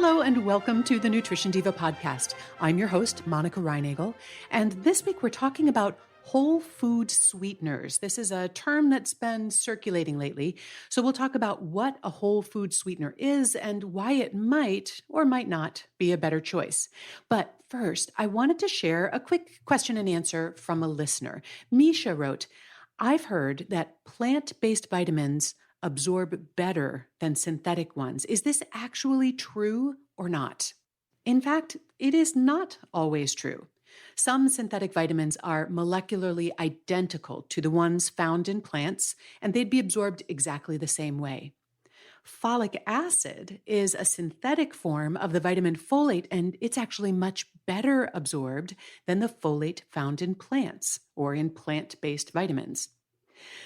Hello and welcome to the Nutrition Diva podcast. I'm your host, Monica Reinagel, and this week we're talking about whole food sweeteners. This is a term that's been circulating lately, so we'll talk about what a whole food sweetener is and why it might or might not be a better choice. But first, I wanted to share a quick question and answer from a listener. Misha wrote, I've heard that plant-based vitamins absorb better than synthetic ones. Is this actually true or not? In fact, it is not always true. Some synthetic vitamins are molecularly identical to the ones found in plants, and they'd be absorbed exactly the same way. Folic acid is a synthetic form of the vitamin folate, and it's actually much better absorbed than the folate found in plants or in plant-based vitamins.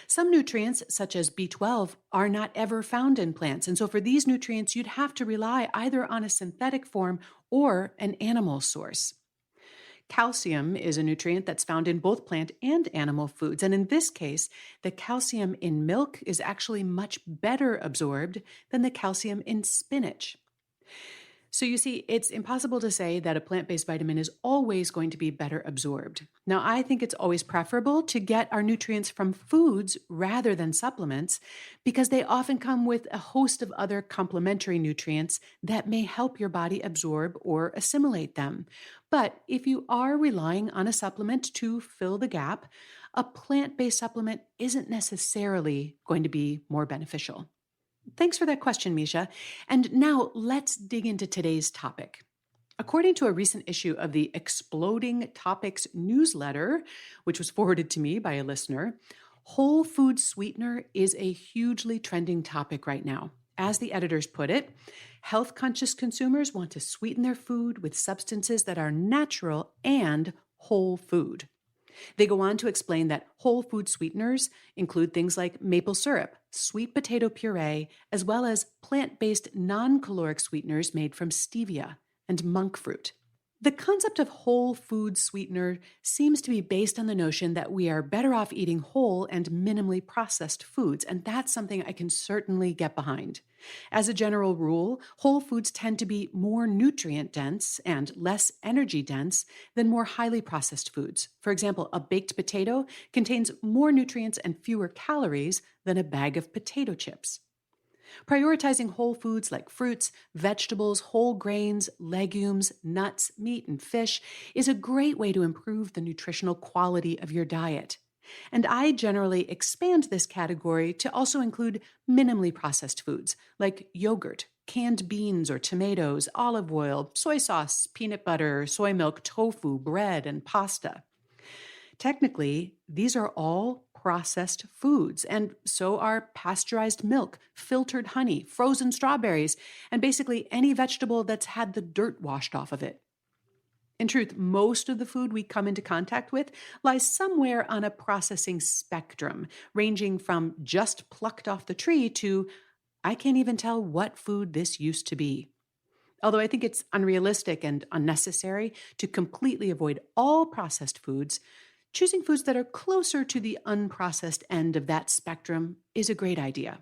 Some nutrients, such as B12, are not ever found in plants, and so for these nutrients, you'd have to rely either on a synthetic form or an animal source. Calcium is a nutrient that's found in both plant and animal foods, and in this case, the calcium in milk is actually much better absorbed than the calcium in spinach. So you see, it's impossible to say that a plant-based vitamin is always going to be better absorbed. Now, I think it's always preferable to get our nutrients from foods rather than supplements because they often come with a host of other complementary nutrients that may help your body absorb or assimilate them. But if you are relying on a supplement to fill the gap, a plant-based supplement isn't necessarily going to be more beneficial. Thanks for that question, Misha. And now let's dig into today's topic. According to a recent issue of the Exploding Topics newsletter, which was forwarded to me by a listener, whole food sweetener is a hugely trending topic right now. As the editors put it, health-conscious consumers want to sweeten their food with substances that are natural and whole food. They go on to explain that whole food sweeteners include things like maple syrup, sweet potato puree, as well as plant-based non-caloric sweeteners made from stevia and monk fruit. The concept of whole food sweetener seems to be based on the notion that we are better off eating whole and minimally processed foods, and that's something I can certainly get behind. As a general rule, whole foods tend to be more nutrient dense and less energy dense than more highly processed foods. For example, a baked potato contains more nutrients and fewer calories than a bag of potato chips. Prioritizing whole foods like fruits, vegetables, whole grains, legumes, nuts, meat, and fish is a great way to improve the nutritional quality of your diet. And I generally expand this category to also include minimally processed foods like yogurt, canned beans or tomatoes, olive oil, soy sauce, peanut butter, soy milk, tofu, bread, and pasta. Technically, these are all processed foods, and so are pasteurized milk, filtered honey, frozen strawberries, and basically any vegetable that's had the dirt washed off of it. In truth, most of the food we come into contact with lies somewhere on a processing spectrum, ranging from just plucked off the tree to, I can't even tell what food this used to be. Although I think it's unrealistic and unnecessary to completely avoid all processed foods, choosing foods that are closer to the unprocessed end of that spectrum is a great idea.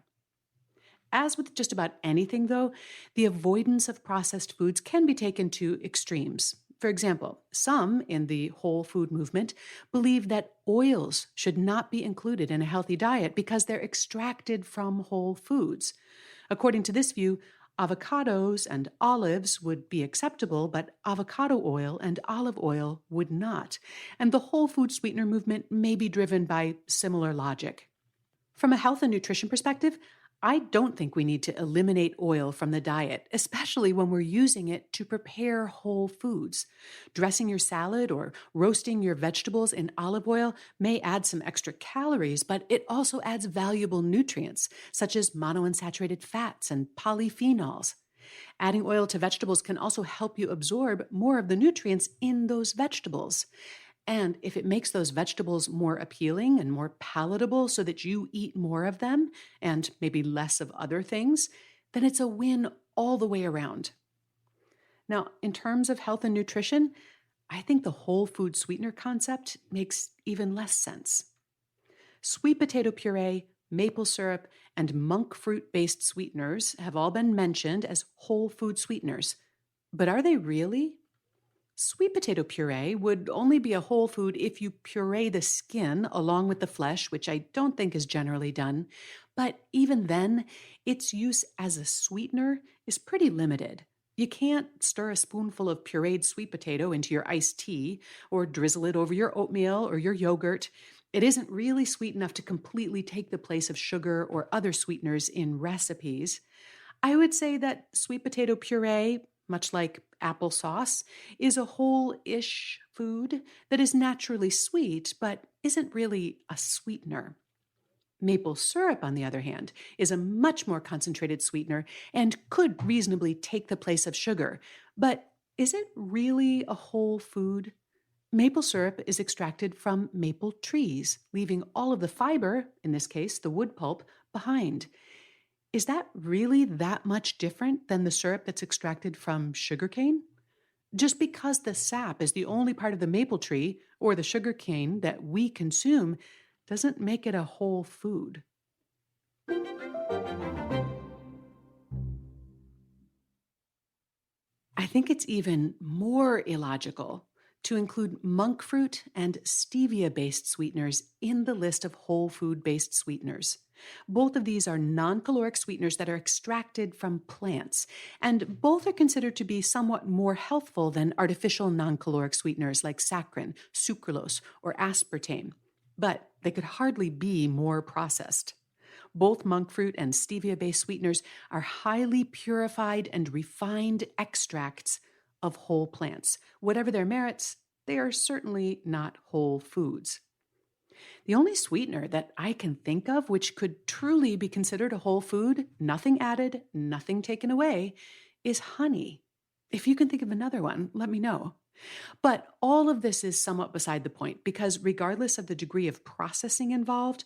As with just about anything, though, the avoidance of processed foods can be taken to extremes. For example, some in the whole food movement believe that oils should not be included in a healthy diet because they're extracted from whole foods. According to this view, avocados and olives would be acceptable, but avocado oil and olive oil would not. And the whole food sweetener movement may be driven by similar logic. From a health and nutrition perspective, I don't think we need to eliminate oil from the diet, especially when we're using it to prepare whole foods. Dressing your salad or roasting your vegetables in olive oil may add some extra calories, but it also adds valuable nutrients, such as monounsaturated fats and polyphenols. Adding oil to vegetables can also help you absorb more of the nutrients in those vegetables. And if it makes those vegetables more appealing and more palatable so that you eat more of them and maybe less of other things, then it's a win all the way around. Now, in terms of health and nutrition, I think the whole food sweetener concept makes even less sense. Sweet potato puree maple syrup, and monk fruit-based sweeteners have all been mentioned as whole food sweeteners. But are they really? Sweet potato puree would only be a whole food if you puree the skin along with the flesh, which I don't think is generally done. But even then, its use as a sweetener is pretty limited. You can't stir a spoonful of pureed sweet potato into your iced tea or drizzle it over your oatmeal or your yogurt. It isn't really sweet enough to completely take the place of sugar or other sweeteners in recipes. I would say that sweet potato puree, much like applesauce, is a whole ish food that is naturally sweet, but isn't really a sweetener. Maple syrup, on the other hand, is a much more concentrated sweetener and could reasonably take the place of sugar. But is it really a whole food? Maple syrup is extracted from maple trees, leaving all of the fiber, in this case, the wood pulp, behind. Is that really that much different than the syrup that's extracted from sugarcane? Just because the sap is the only part of the maple tree or the sugarcane that we consume doesn't make it a whole food. I think it's even more illogical to include monk fruit and stevia based sweeteners in the list of whole food based sweeteners. Both of these are non caloric sweeteners that are extracted from plants, and both are considered to be somewhat more healthful than artificial non caloric sweeteners like saccharin, sucralose, or aspartame. But they could hardly be more processed. Both monk fruit and stevia based sweeteners are highly purified and refined extracts of whole plants. Whatever their merits, they are certainly not whole foods. The only sweetener that I can think of which could truly be considered a whole food, nothing added, nothing taken away, is honey. If you can think of another one, let me know. But all of this is somewhat beside the point because, regardless of the degree of processing involved,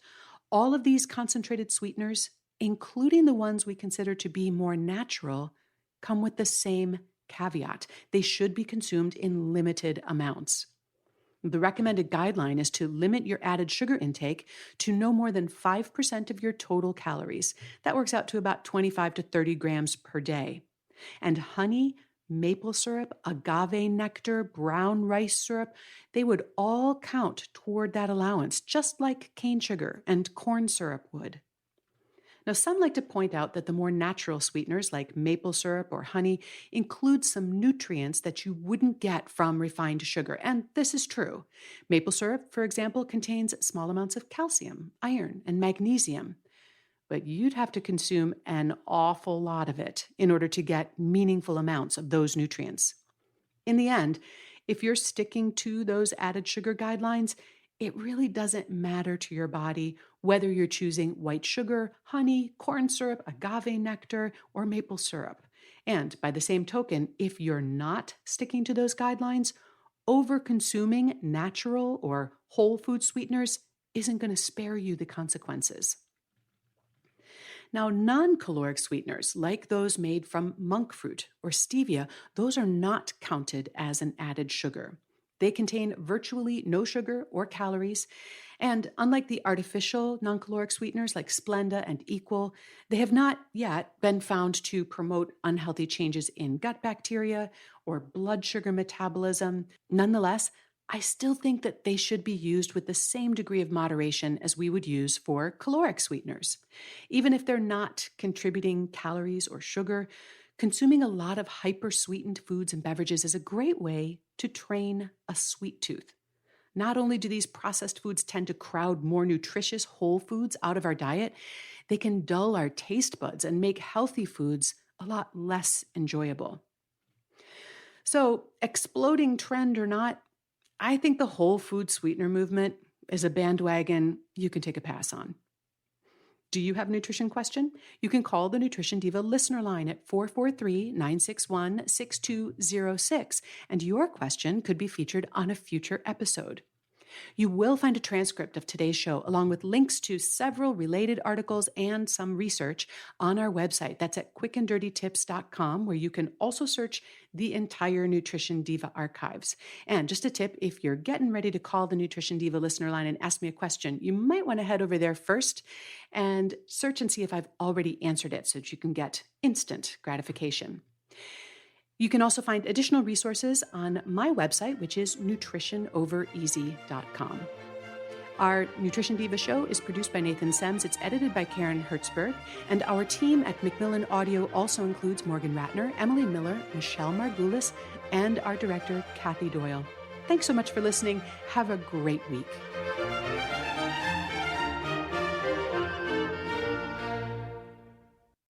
all of these concentrated sweeteners, including the ones we consider to be more natural, come with the same caveat. They should be consumed in limited amounts. The recommended guideline is to limit your added sugar intake to no more than 5% of your total calories. That works out to about 25 to 30 grams per day. And honey, maple syrup, agave nectar, brown rice syrup, they would all count toward that allowance, just like cane sugar and corn syrup would. Now, some like to point out that the more natural sweeteners like maple syrup or honey include some nutrients that you wouldn't get from refined sugar, and this is true. Maple syrup, for example, contains small amounts of calcium, iron, and magnesium, but you'd have to consume an awful lot of it in order to get meaningful amounts of those nutrients. In the end, if you're sticking to those added sugar guidelines, it really doesn't matter to your body whether you're choosing white sugar, honey, corn syrup, agave nectar, or maple syrup. And by the same token, if you're not sticking to those guidelines, over-consuming natural or whole food sweeteners isn't going to spare you the consequences. Now, non-caloric sweeteners, like those made from monk fruit or stevia, those are not counted as an added sugar. They contain virtually no sugar or calories, and unlike the artificial non-caloric sweeteners like Splenda and Equal, they have not yet been found to promote unhealthy changes in gut bacteria or blood sugar metabolism. Nonetheless, I still think that they should be used with the same degree of moderation as we would use for caloric sweeteners. Even if they're not contributing calories or sugar, consuming a lot of hyper-sweetened foods and beverages is a great way to train a sweet tooth. Not only do these processed foods tend to crowd more nutritious whole foods out of our diet, they can dull our taste buds and make healthy foods a lot less enjoyable. So, exploding trend or not, I think the whole food sweetener movement is a bandwagon you can take a pass on. Do you have a nutrition question? You can call the Nutrition Diva listener line at 443-961-6206, and your question could be featured on a future episode. You will find a transcript of today's show, along with links to several related articles and some research on our website. That's at quickanddirtytips.com, where you can also search the entire Nutrition Diva archives. And just a tip, if you're getting ready to call the Nutrition Diva listener line and ask me a question, you might want to head over there first and search and see if I've already answered it so that you can get instant gratification. You can also find additional resources on my website, which is nutritionovereasy.com. Our Nutrition Diva show is produced by Nathan Sems. It's edited by Karen Hertzberg. And our team at Macmillan Audio also includes Morgan Ratner, Emily Miller, Michelle Margulis, and our director, Kathy Doyle. Thanks so much for listening. Have a great week.